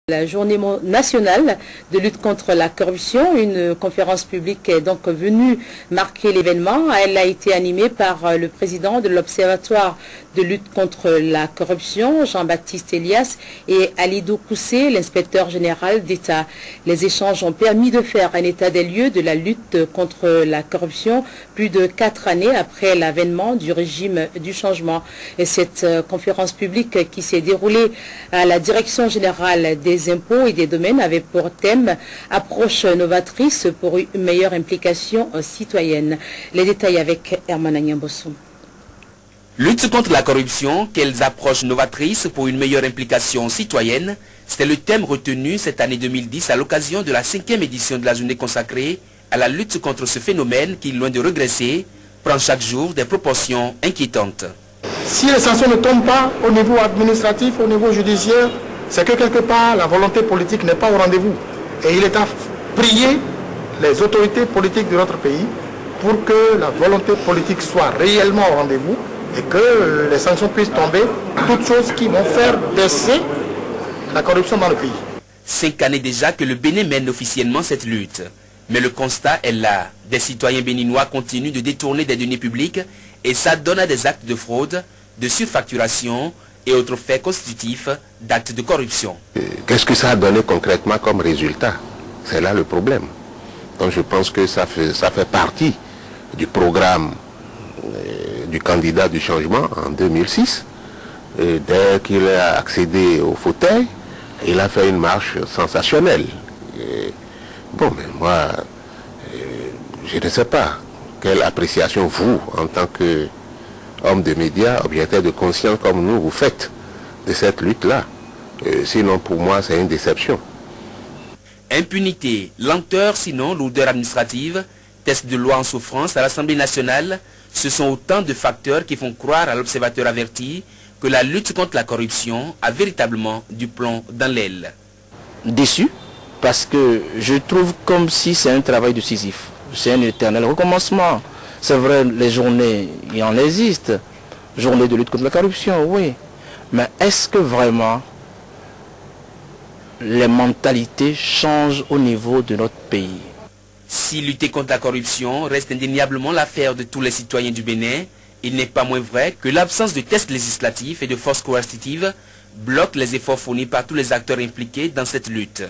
La journée nationale de lutte contre la corruption, une conférence publique est donc venue marquer l'événement. Elle a été animée par le président de l'Observatoire de lutte contre la corruption, Jean-Baptiste Elias, et Alidou Koussé, l'inspecteur général d'État. Les échanges ont permis de faire un état des lieux de la lutte contre la corruption plus de 4 années après l'avènement du régime du changement. Et cette conférence publique qui s'est déroulée à la direction générale des impôts et des domaines avait pour thème « Approche novatrice pour une meilleure implication citoyenne ». Les détails avec Herman Agnambossou. Lutte contre la corruption, quelles approches novatrices pour une meilleure implication citoyenne, c'était le thème retenu cette année 2010 à l'occasion de la 5e édition de la journée consacrée à la lutte contre ce phénomène qui, loin de regresser, prend chaque jour des proportions inquiétantes. Si les sanctions ne tombent pas au niveau administratif, au niveau judiciaire, c'est que quelque part la volonté politique n'est pas au rendez-vous. Et il est à prier les autorités politiques de notre pays pour que la volonté politique soit réellement au rendez-vous et que les sanctions puissent tomber, toutes choses qui vont faire baisser la corruption dans le pays. 5 années déjà que le Bénin mène officiellement cette lutte. Mais le constat est là. Des citoyens béninois continuent de détourner des deniers publics et s'adonnent à des actes de fraude, de surfacturation et autres faits constitutifs d'actes de corruption. Qu'est-ce que ça a donné concrètement comme résultat? C'est là le problème. Donc je pense que ça fait partie du programme du candidat du changement en 2006. Dès qu'il a accédé au fauteuil, il a fait une marche sensationnelle. Bon, mais moi, je ne sais pas quelle appréciation vous, en tant qu'homme de médias, objecteur de conscience comme nous, vous faites de cette lutte-là. Sinon, pour moi, c'est une déception. Impunité, lenteur, sinon lourdeur administrative, test de loi en souffrance à l'Assemblée nationale, ce sont autant de facteurs qui font croire à l'observateur averti que la lutte contre la corruption a véritablement du plomb dans l'aile. Déçu, parce que je trouve comme si c'est un travail de Sisyphe. C'est un éternel recommencement. C'est vrai, les journées, il en existe. Journée de lutte contre la corruption, oui. Mais est-ce que vraiment les mentalités changent au niveau de notre pays? Si lutter contre la corruption reste indéniablement l'affaire de tous les citoyens du Bénin, il n'est pas moins vrai que l'absence de tests législatifs et de forces coercitives bloque les efforts fournis par tous les acteurs impliqués dans cette lutte.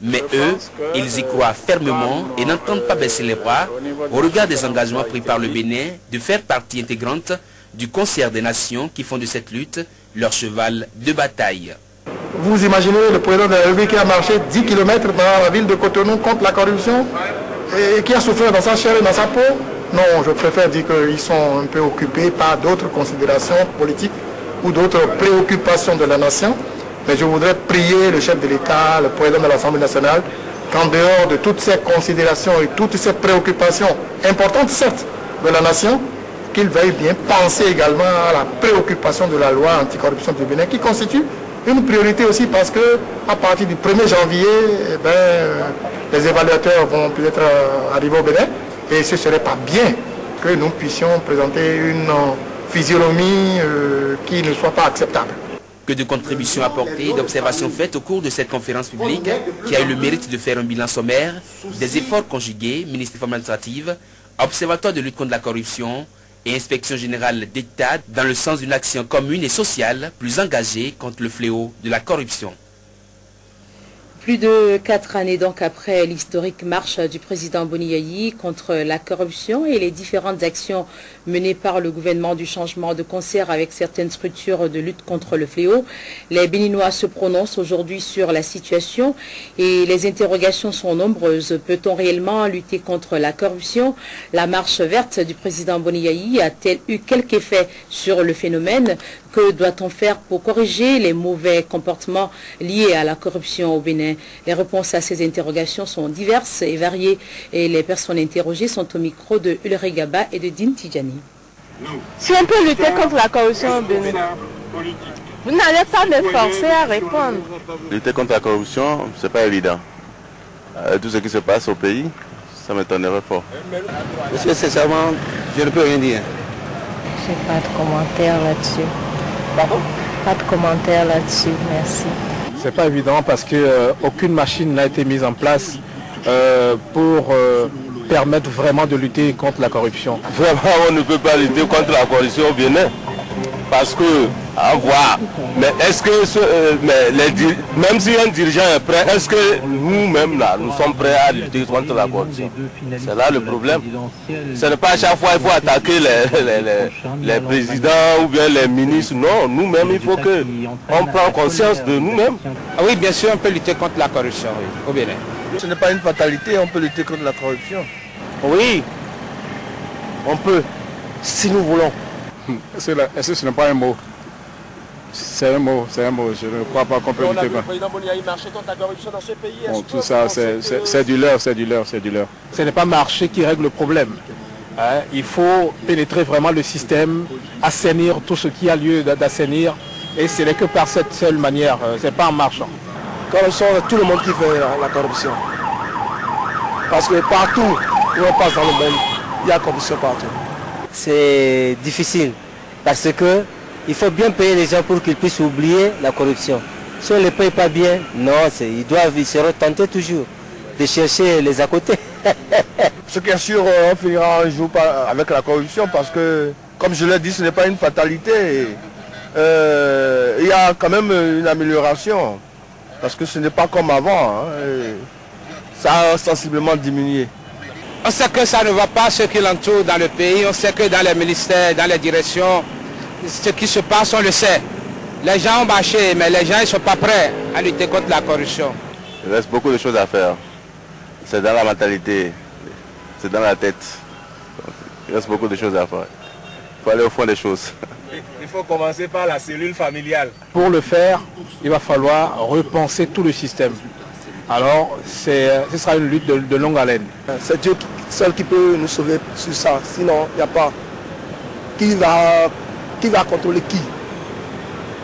Mais eux, ils y croient fermement et n'entendent pas baisser les bras au regard des engagements pris par le Bénin de faire partie intégrante du concert des nations qui font de cette lutte leur cheval de bataille. Vous imaginez le président de la République qui a marché 10 km dans la ville de Cotonou contre la corruption et qui a souffert dans sa chair et dans sa peau? Non, je préfère dire qu'ils sont un peu occupés par d'autres considérations politiques ou d'autres préoccupations de la nation. Mais je voudrais prier le chef de l'État, le président de l'Assemblée nationale, qu'en dehors de toutes ces considérations et toutes ces préoccupations importantes, certes, de la nation, qu'il veuille bien penser également à la préoccupation de la loi anticorruption du Bénin, qui constitue une priorité aussi parce que à partir du 1er janvier, les évaluateurs vont peut-être arriver au Bénin et ce ne serait pas bien que nous puissions présenter une physionomie qui ne soit pas acceptable. Que de contributions apportées et d'observations faites au cours de cette conférence publique qui a eu le mérite de faire un bilan sommaire des efforts conjugués, ministère des Formes administratives, Observatoire de lutte contre la corruption et Inspection générale d'État dans le sens d'une action commune et sociale plus engagée contre le fléau de la corruption. Plus de 4 années donc après l'historique marche du président Boni Yayi contre la corruption et les différentes actions menées par le gouvernement du changement de concert avec certaines structures de lutte contre le fléau, les Béninois se prononcent aujourd'hui sur la situation et les interrogations sont nombreuses. Peut-on réellement lutter contre la corruption? La marche verte du président Boni Yayi a-t-elle eu quelque effet sur le phénomène? Que doit-on faire pour corriger les mauvais comportements liés à la corruption au Bénin? Les réponses à ces interrogations sont diverses et variées et les personnes interrogées sont au micro de Ulrich Gaba et de Din Tidjani. Si on peut lutter contre la corruption au Bénin, vous n'allez pas me forcer à répondre. Lutter contre la corruption, c'est pas évident. Tout ce qui se passe au pays, ça m'étonnerait fort. Parce que sincèrement, je ne peux rien dire. Je n'ai pas de commentaire là-dessus. Pardon? Pas de commentaire là-dessus, merci. C'est pas évident parce que aucune machine n'a été mise en place pour permettre vraiment de lutter contre la corruption. Vraiment, on ne peut pas lutter contre la corruption au Bénin. Parce que, à voir, mais est-ce que, même si un dirigeant est prêt, est-ce que nous-mêmes, là, nous sommes prêts à lutter contre la corruption? C'est là le problème. Ce n'est pas à chaque fois qu'il faut attaquer les présidents ou bien les ministres. Non, nous-mêmes, il faut qu'on prenne conscience de nous-mêmes. Ah oui, bien sûr, on peut lutter contre la corruption au Bénin. Ce n'est pas une fatalité, on peut lutter contre la corruption. Oui, on peut, si nous voulons. Est-ce que ce n'est pas un mot? C'est un mot, je ne crois pas qu'on peut lutter contre. Le président Boniaï marcher contre la corruption dans ce pays. Bon, tout ça, c'est du leurre, c'est du leurre. Ce n'est pas marché qui règle le problème. Il faut pénétrer vraiment le système, assainir tout ce qui a lieu d'assainir. Et ce n'est que par cette seule manière, ce n'est pas en marchant. Corruption, tout le monde qui fait la corruption. Parce que partout où on passe dans le monde, il y a corruption partout. C'est difficile parce que il faut bien payer les gens pour qu'ils puissent oublier la corruption. Si on ne les paye pas bien, non, ils seront tentés toujours de chercher les à côté. Ce qui est sûr, on finira un jour avec la corruption parce que, comme je l'ai dit, ce n'est pas une fatalité. Il y a quand même une amélioration parce que ce n'est pas comme avant. Ça a sensiblement diminué. On sait que ça ne va pas ce qui l'entoure dans le pays, on sait que dans les ministères, dans les directions, ce qui se passe, on le sait. Les gens ont marché, mais les gens ne sont pas prêts à lutter contre la corruption. Il reste beaucoup de choses à faire. C'est dans la mentalité, c'est dans la tête. Donc, il reste beaucoup de choses à faire. Il faut aller au fond des choses. Il faut commencer par la cellule familiale. Pour le faire, il va falloir repenser tout le système. Alors, ce sera une lutte de longue haleine. C'est Dieu seul qui peut nous sauver sur ça. Sinon, il n'y a pas. Qui va contrôler qui?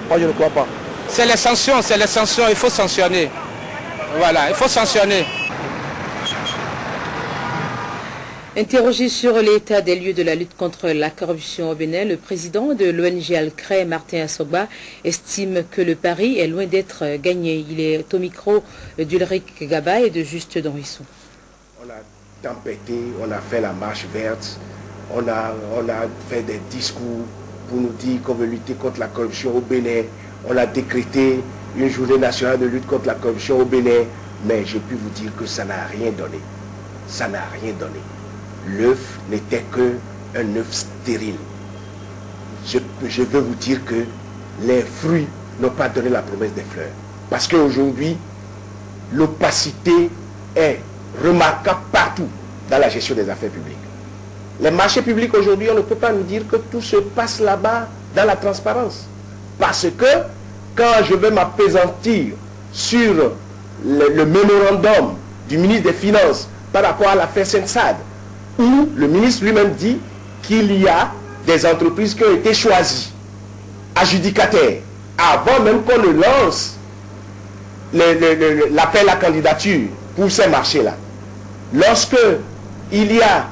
Moi, je ne crois pas. C'est les sanctions, il faut sanctionner. Voilà, il faut sanctionner. Interrogé sur l'état des lieux de la lutte contre la corruption au Bénin, le président de l'ONG Alcré, Martin Assogba, estime que le pari est loin d'être gagné. Il est au micro d'Ulrich Gaba et de Juste Donrisson. On a tempêté, on a fait la marche verte, on a fait des discours pour nous dire qu'on veut lutter contre la corruption au Bénin. On a décrété une journée nationale de lutte contre la corruption au Bénin. Mais j'ai pu vous dire que ça n'a rien donné. Ça n'a rien donné. L'œuf n'était qu'un œuf stérile. Je veux vous dire que les fruits n'ont pas donné la promesse des fleurs. Parce qu'aujourd'hui, l'opacité est remarquable partout dans la gestion des affaires publiques. Les marchés publics aujourd'hui, on ne peut pas nous dire que tout se passe là-bas dans la transparence. Parce que quand je vais m'appesantir sur le mémorandum du ministre des Finances par rapport à l'affaire Sensad, où le ministre lui-même dit qu'il y a des entreprises qui ont été choisies, adjudicataires, avant même qu'on ne lance l'appel à candidature pour ces marchés-là. Lorsque il y a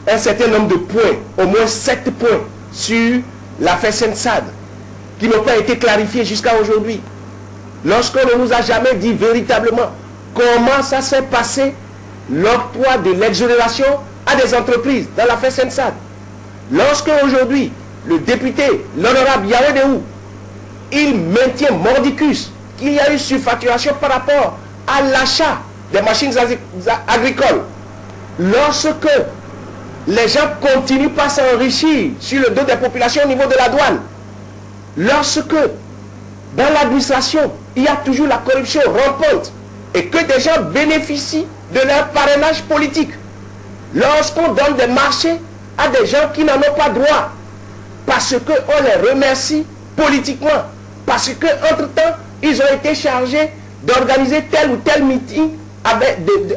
un certain nombre de points, au moins 7 points, sur l'affaire Sensad, qui n'ont pas été clarifiés jusqu'à aujourd'hui, lorsqu'on ne nous a jamais dit véritablement comment ça s'est passé, l'octroi de l'exonération à des entreprises dans l'affaire Sensad. Lorsque aujourd'hui, le député, l'honorable Yahweh Deou, il maintient mordicus qu'il y a eu surfacturation par rapport à l'achat des machines agricoles, lorsque les gens continuent pas à s'enrichir sur le dos des populations au niveau de la douane, lorsque dans l'administration, il y a toujours la corruption rampante et que des gens bénéficient de leur parrainage politique, lorsqu'on donne des marchés à des gens qui n'en ont pas droit, parce qu'on les remercie politiquement, parce qu'entre-temps, ils ont été chargés d'organiser tel ou tel meeting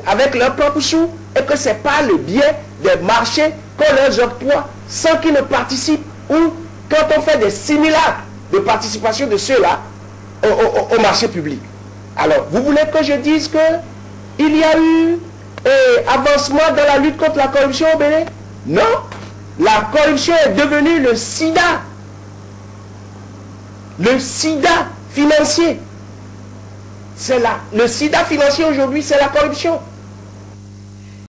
avec leurs propres sous, et que ce n'est pas le biais des marchés qu'on leur octroie sans qu'ils ne participent, ou quand on fait des simulacres de participation de ceux-là au marché public. Alors, vous voulez que je dise qu'il y a eu avancement dans la lutte contre la corruption au Bénin? Non, la corruption est devenue le sida financier. Le sida financier aujourd'hui, c'est la corruption.